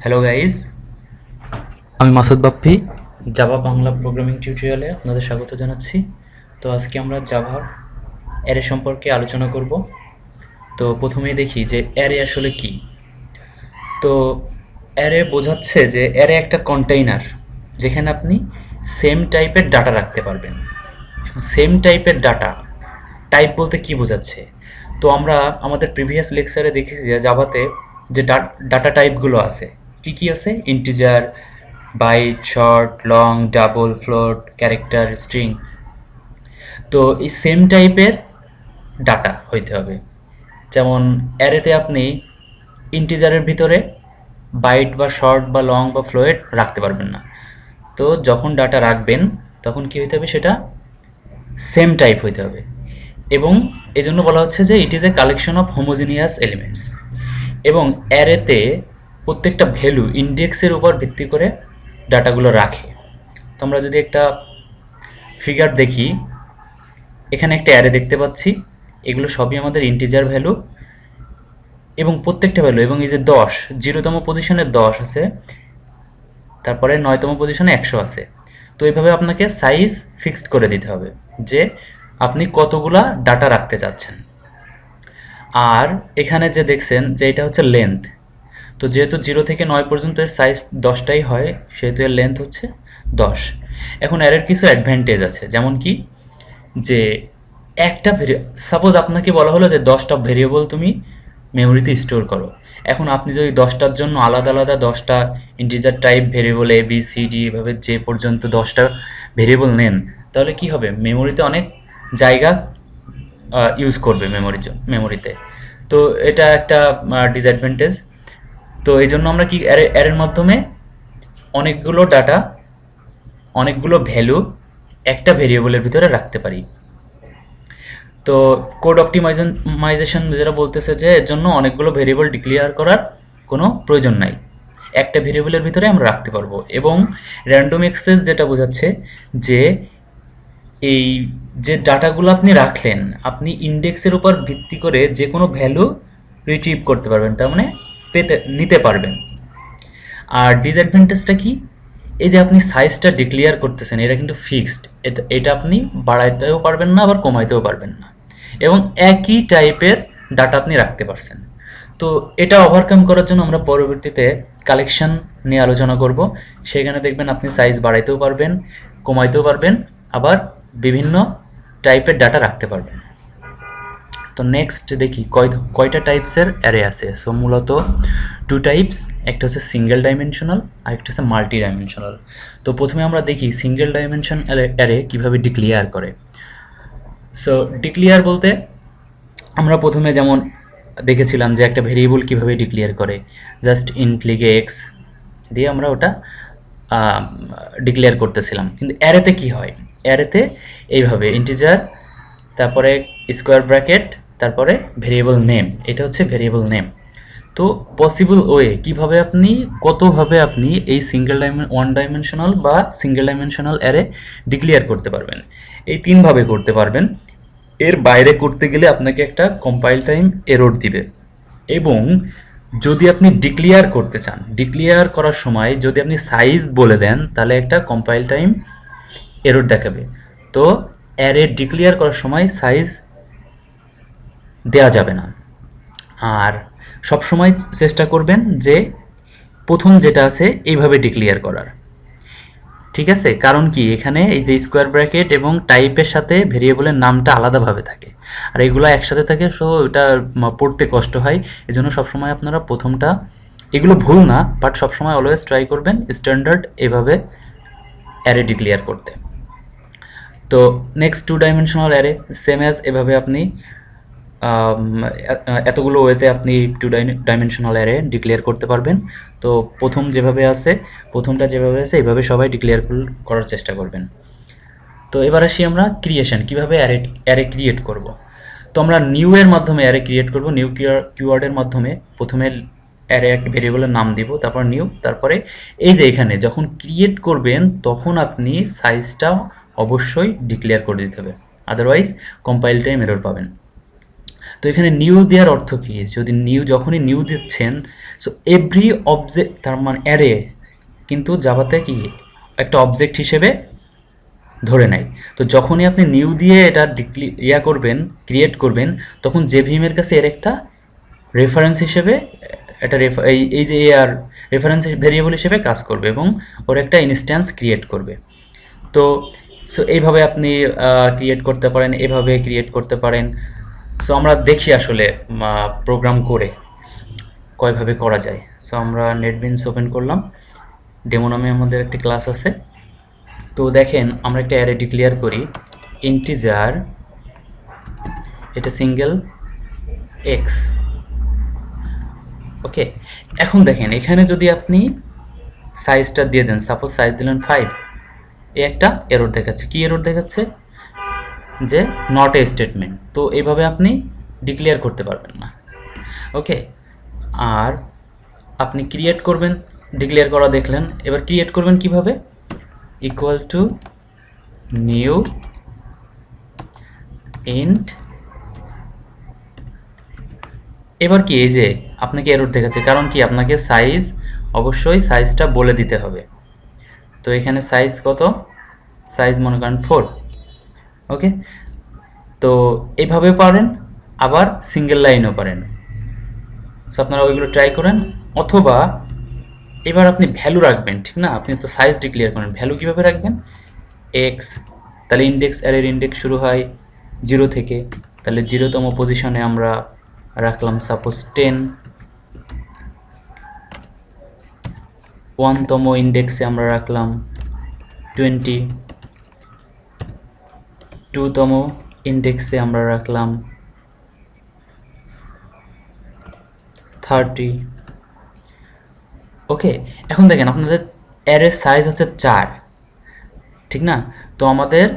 Hello guys, আমি Masud Bappi. Java Bangla programming টিউটোরিয়ালে আপনাদের স্বাগত জানাচ্ছি। তো আজকে আমরা জাভার অ্যারে সম্পর্কে আলোচনা করব। তো প্রথমেই দেখি যে অ্যারে আসলে কি। তো অ্যারে বোঝাচ্ছে যে অ্যারে একটা কন্টেইনার যেখানে আপনি সেম টাইপের ডাটা রাখতে পারবেন। এখন সেম টাইপের ডাটা টাইপ বলতে কি বোঝাচ্ছে? তো আমরা আমাদের প্রিভিয়াস লেকচারে দেখেছি যে জাভাতে যে ডাটা টাইপগুলো আছে, কি কি আছে? Integer, byte, short, long, double, float, character, string. তো এই সেম টাইপের ডাটা হইতে হবে। যেমন অ্যারেতে আপনি ইন্টিজারের ভিতরে বাইট বা শর্ট বা লং বা ফ্লোয়েট রাখতে পারবেন না। তো যখন ডাটা রাখবেন তখন কি হইতে হবে? সেটা সেম টাইপ হইতে হবে। এবং এজন্য বলা হচ্ছে যে it is a collection of homogeneous elements. এবং অ্যারেতে প্রত্যেকটা ভ্যালু ইন্ডেক্সের উপর ভিত্তি করে ডাটাগুলো রাখে। তো আমরা যদি একটা ফিগার দেখি, এখানে একটা অ্যারে দেখতে পাচ্ছি। এগুলো সবই আমাদের ইন্টিজার ভ্যালু এবং প্রত্যেকটা ভ্যালু, এবং এই যে 10, 0তম পজিশনে 10 আছে, তারপরে 9তম পজিশনে 100 আছে। তো এইভাবে আপনাকে সাইজ ফিক্সড করে দিতে হবে যে আপনি কতগুলা ডাটা রাখতে চাচ্ছেন। আর এখানে যে দেখছেন যে এটা হচ্ছে লেন্থ। তো যেহেতু 0 থেকে 9 পর্যন্ত এর সাইজ 10টাই হয়, সেহেতু এর লেন্থ হচ্ছে 10। এখন অ্যারের কিছু অ্যাডভান্টেজ আছে, যেমন কি যে একটা সাপোজ আপনাকে বলা হলো যে 10টা ভেরিয়েবল তুমি মেমোরিতে স্টোর করো। এখন আপনি যদি 10টার জন্য আলাদা আলাদা 10টা integer type variable A B C D এভাবে যে পর্যন্ত 10টা ভেরিয়েবল নেন, তাহলে কি হবে? মেমোরিতে অনেক জায়গা ইউজ করবে মেমোরিতে। তো এটা একটা ডিসঅ্যাডভান্টেজ। তো এই জন্য আমরা কি অ্যারের মাধ্যমে অনেকগুলো ডাটা, অনেকগুলো ভ্যালু একটা ভেরিয়েবলের ভিতরে রাখতে পারি। তো কোড অপটিমাইজেশন যেটা বলতেছে যে এর জন্য অনেকগুলো ভেরিয়েবল ডিক্লেয়ার করার কোনো প্রয়োজন নাই, একটা ভেরিয়েবলের ভিতরে আমরা রাখতে পারবো। এবং র্যান্ডম অ্যাক্সেস যেটা বোঝাচ্ছে যে এই যে ডাটাগুলো আপনি রাখলেন, আপনি ইন্ডেক্সের উপর ভিত্তি করে যে কোনো ভ্যালু রিট্রিভ করতে পারবেন, তার মানে নিতে পারবেন। আর ডিসঅ্যাডভান্টেজটা কি? এই যে আপনি সাইজটা ডিক্লেয়ার করতেছেন, এটা কিন্তু ফিক্সড। এটা আপনি বাড়াইতেও পারবেন না, আবার কমাইতেও পারবেন না। এবং একই টাইপের ডাটা আপনি রাখতে পারছেন। তো এটা ওভারকাম করার জন্য আমরা পরবর্তীতে কালেকশন নিয়ে আলোচনা করব। সেখানে দেখবেন আপনি সাইজ বাড়াইতেও পারবেন, কমাইতেও পারবেন, আবার বিভিন্ন টাইপের ডাটা রাখতে পারবেন। তো নেক্সট দেখি কয়টা টাইপসের অ্যারে আছে। সো মূলত টু টাইপস, একটা হচ্ছে সিঙ্গেল ডাইমেনশনাল আর একটা হচ্ছে মাল্টি ডাইমেনশনাল। তো প্রথমে আমরা দেখি সিঙ্গেল ডাইমেনশন অ্যারে কীভাবে ডিক্লেয়ার করে। সো ডিক্লেয়ার বলতে আমরা প্রথমে যেমন দেখেছিলাম যে একটা ভেরিয়েবল কীভাবে ডিক্লেয়ার করে, জাস্ট ইন্ট লিখে এক্স দিয়ে আমরা ওটা ডিক্লেয়ার করতেছিলাম। কিন্তু অ্যারেতে কি হয়? অ্যারেতে এইভাবে ইন্টিজার, তারপরে স্কোয়ার ব্র্যাকেট, তারপরে ভেরিয়েবল নেম। এটা হচ্ছে ভেরিয়েবল নেম। তো পসিবল ওয়ে কীভাবে আপনি, কতভাবে আপনি এই ওয়ান ডাইমেনশনাল বা সিঙ্গেল ডাইমেনশনাল অ্যারে ডিক্লেয়ার করতে পারবেন? এই তিনভাবে করতে পারবেন। এর বাইরে করতে গেলে আপনাকে একটা কম্পাইল টাইম এরর দিবে। এবং যদি আপনি ডিক্লেয়ার করতে চান, ডিক্লেয়ার করার সময় যদি আপনি সাইজ বলে দেন, তাহলে একটা কম্পাইল টাইম এরর দেখাবে। তো অ্যারে ডিক্লেয়ার করার সময় সাইজ দেয়া যাবে না। আর সবসময় চেষ্টা করবেন যে প্রথম যেটা আছে এইভাবে ডিক্লেয়ার করার। ঠিক আছে? কারণ কি, এখানে এই যে স্কোয়ার ব্র্যাকেট এবং টাইপের সাথে ভেরিয়েবলের নামটা আলাদাভাবে থাকে, আর এগুলো একসাথে থাকে, সো এটা পড়তে কষ্ট হয়। এজন্য সবসময় আপনারা প্রথমটা, এগুলো ভুল না, বাট সবসময় অলওয়েজ ট্রাই করবেন স্ট্যান্ডার্ড এভাবে অ্যারে ডিক্লেয়ার করতে। তো next two dimensional array same as, এভাবে আপনি এতগুলো ওয়েতে আপনি টু ডাইমেনশনাল অ্যারে ডিক্লেয়ার করতে পারবেন। তো প্রথমটা যেভাবে আছে এইভাবে সবাই ডিক্লেয়ার করার চেষ্টা করবেন। তো এবার আসি আমরা ক্রিয়েশন, কীভাবে অ্যারে ক্রিয়েট করব। তো আমরা নিউ এর মাধ্যমে অ্যারে ক্রিয়েট করব। নিউ কিওয়ার্ডের মাধ্যমে প্রথমে অ্যারে একটা ভেরিয়েবলের নাম দিব, তারপর নিউ, তারপরে এই যে এখানে যখন ক্রিয়েট করবেন তখন আপনি সাইজটা অবশ্যই ডিক্লেয়ার করে দিতে হবে, আদারওয়াইজ কম্পাইল টাইম এরর পাবেন। তো এখানে নিউ দেওয়ার অর্থ কি? যদি নিউ, যখনই নিউ দিচ্ছেন, সো এভরি অবজেক্ট, তার মানে অ্যারে কিন্তু জাভাতে কি একটা অবজেক্ট হিসেবে ধরে নেয়। তো যখনই আপনি নিউ দিয়ে এটা করবেন, ক্রিয়েট করবেন, তখন জেভিএমের কাছে এর একটা রেফারেন্স হিসেবে একটা এই যে আর রেফারেন্স ভেরিয়েবল হিসেবে কাজ করবে এবং ওর একটা ইনস্ট্যান্স ক্রিয়েট করবে। তো সো এইভাবে আপনি ক্রিয়েট করতে পারেন, এভাবে ক্রিয়েট করতে পারেন। সো আমরা দেখি আসলে প্রোগ্রাম করে কয়ভাবে করা যায়। সো আমরা নেটবিনস ওপেন করলাম, ডেমো নামে আমাদের একটা ক্লাস আছে। তো দেখেন আমরা একটা অ্যারে ডিক্লেয়ার করি, ইন্টিজার, এটা সিঙ্গেল এক্স। ওকে, এখন দেখেন এখানে যদি আপনি সাইজটা দিয়ে দেন, সাপোজ সাইজ দিলেন 5, এ একটা এরর দেখাচ্ছে। কি এরর দেখাচ্ছে? যে নট এ স্টেটমেন্ট। তো এইভাবে আপনি ডিক্লেয়ার করতে পারবেন না। ওকে, আর আপনি ক্রিয়েট করবেন, ডিক্লেয়ার করা দেখলেন, এবার ক্রিয়েট করবেন কিভাবে? Equal to new int. এবার কি, এই যে আপনাকে এরর দেখাচ্ছে, কারণ কি আপনাকে সাইজ, অবশ্যই সাইজটা বলে দিতে হবে। তো এখানে সাইজ কত? সাইজ মনে করেন 4। ওকে, তো এইভাবে পারেন, আবার সিঙ্গেল লাইনও পারেন। সো আপনারা ওইগুলো ট্রাই করেন। অথবা এবার আপনি ভ্যালু রাখবেন, ঠিক না? আপনি তো সাইজ ডিক্লেয়ার করেন, ভ্যালু কিভাবে রাখবেন? এক্স, তাহলে ইন্ডেক্স, অ্যারের ইন্ডেক্স শুরু হয় 0 থেকে, তাহলে 0তম পজিশনে আমরা রাখলাম সাপোজ 10, 1তম ইন্ডেক্সে আমরা রাখলাম 20, 2তম ইন্ডেক্সে আমরা রাখলাম 30। ওকে, এখন দেখেন আপনাদের অ্যারের সাইজ হচ্ছে 4, ঠিক না? তো আমাদের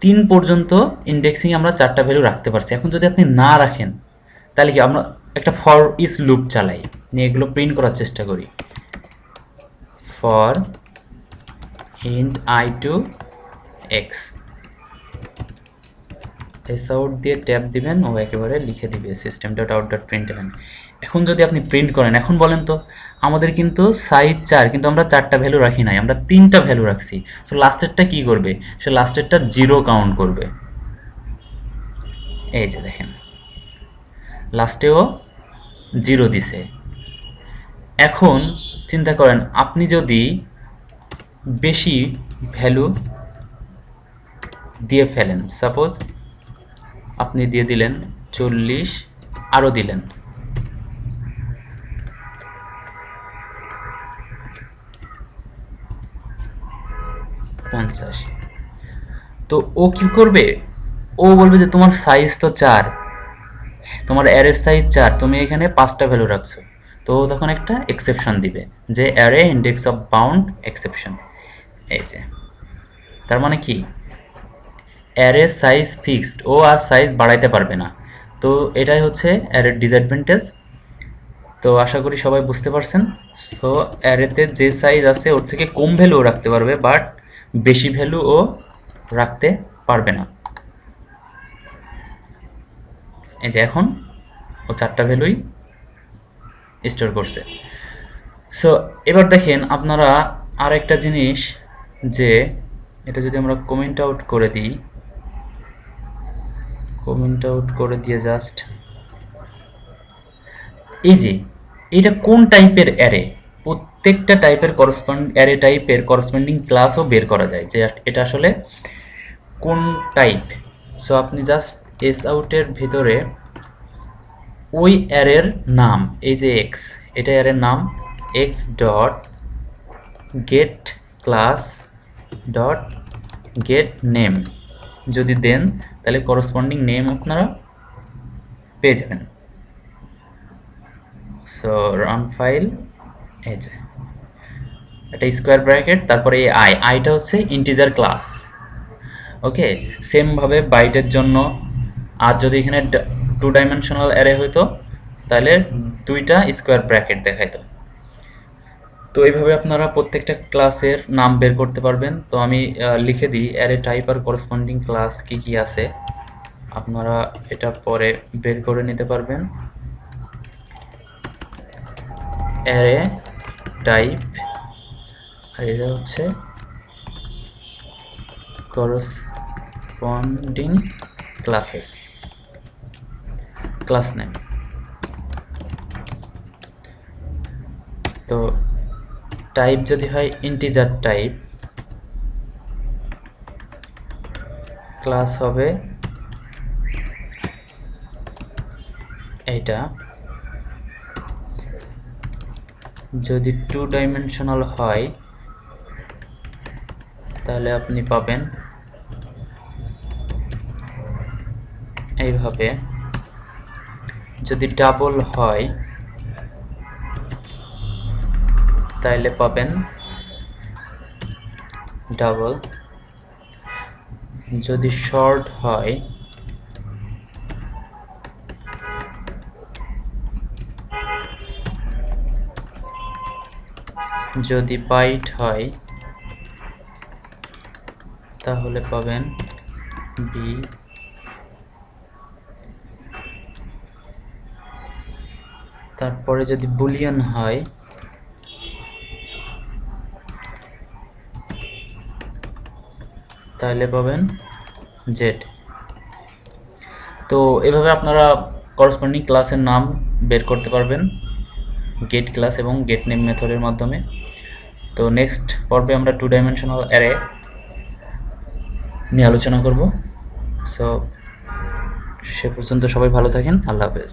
3 পর্যন্ত ইন্ডেক্সিং আমরা 4টা ভ্যালু রাখতে পারছি। এখন যদি আপনি না রাখেন, তাহলে কি আমরা একটা ফর ইচ লুপ চালাই, নিয়ে এগুলো প্রিন্ট করার চেষ্টা করি। For int i to x, s out দিয়ে ট্যাব দিবেন, ও একেবারে লিখে দিবে system dot out dot println. এখন যদি আপনি প্রিন্ট করেন, এখন বলেন তো আমাদের কিন্তু সাইজ 4, কিন্তু আমরা 4টা ভ্যালু রাখি নাই, আমরা 3টা ভ্যালু রাখছি। তো লাস্টেরটা কি করবে? সে লাস্টেরটা 0 কাউন্ট করবে। এই যে দেখেন লাস্টেও 0 দিছে। এখন চিন্তা করেন আপনি যদি বেশি ভ্যালু দিয়ে ফেলেন, সাপোজ আপনি দিয়ে দিলেন 40, আরও দিলেন 50, তো ও কি করবে? ও বলবে যে তোমার সাইজ তো 4, তোমার অ্যারের সাইজ 4, তুমি এখানে 5টা ভ্যালু রাখছো। তো তখন একটা এক্সেপশন দিবে যে array index of bound exception. এই যে তার মানে কি, অ্যারে সাইজ ফিক্সড, ও আর সাইজ বাড়াইতে পারবে না। তো এটাই হচ্ছে অ্যারের ডিসঅ্যাডভান্টেজ। তো আশা করি সবাই বুঝতে পারছেন। তো অ্যারেতে যে সাইজ আছে ওর থেকে কম ভ্যালু রাখতে পারবে, বাট বেশি ভ্যালু ও রাখতে পারবে না। এই যে এখন ও 4টা ভ্যালুই স্টোর করছে। সো এবার দেখেন আপনারা আর একটা জিনিস, যে এটা যদি আমরা কমেন্ট আউট করে দিই, কমেন্ট আউট করে দিয়ে জাস্ট এই যে এটা কোন টাইপের অ্যারে, প্রত্যেকটা টাইপের অ্যারে টাইপের করসপন্ডিং ক্লাসও বের করা যায় যে এটা আসলে কোন টাইপ। সো আপনি জাস্ট এস আউটের ভিতরে ওই অ্যারের নাম, এই যে এক্স, এটা অ্যারের নাম x dot gate class dot gate name যদি দেন, তাহলে করসপন্ডিং নেম আপনারা পেয়ে যাবেন। সো রান ফাইল, এই যে এটা স্কোয়ার ব্র্যাকেট, তারপরে এই আইটা হচ্ছে ইন্টিজার ক্লাস। ওকে, সেমভাবে বাইটের জন্য, আর যদি এখানে 2 ডাইমেনশনাল অ্যারে হইতো তাহলে 2টা স্কোয়ার ব্র্যাকেট দেখাইতো। তো এইভাবে আপনারা প্রত্যেকটা ক্লাসের নাম বের করতে পারবেন। তো আমি লিখে দিই অ্যারে টাইপ আর করসপন্ডিং ক্লাস কি কি আছে। আপনারা এটা পরে বের করে নিতে পারবেন। অ্যারে টাইপ, আর এটা হচ্ছে করসপন্ডিং ক্লাসেস, ক্লাস নেম। তো টাইপ যদি হয় ইন্টিজার টাইপ, ক্লাস হবে এইটা। যদি 2 ডাইমেনশনাল হয় তাহলে আপনি পাবেন এইভাবে। যদি ডাবল হয় তাহলে পাবেন ডাবল। যদি শর্ট হয় যদি বাইট হয় তাহলে পাবেন বি। তারপরে যদি বুলিয়ান হয় তাহলে পাবেন জেড। তো এভাবে আপনারা করসপন্ডিং ক্লাসের নাম বের করতে পারবেন গেট ক্লাস এবং গেট নেম মেথডের মাধ্যমে। তো নেক্সট পর্বে আমরা 2 ডাইমেনশনাল অ্যারে নিয়ে আলোচনা করব। সো সে পর্যন্ত সবাই ভালো থাকেন। আল্লাহ হাফেজ।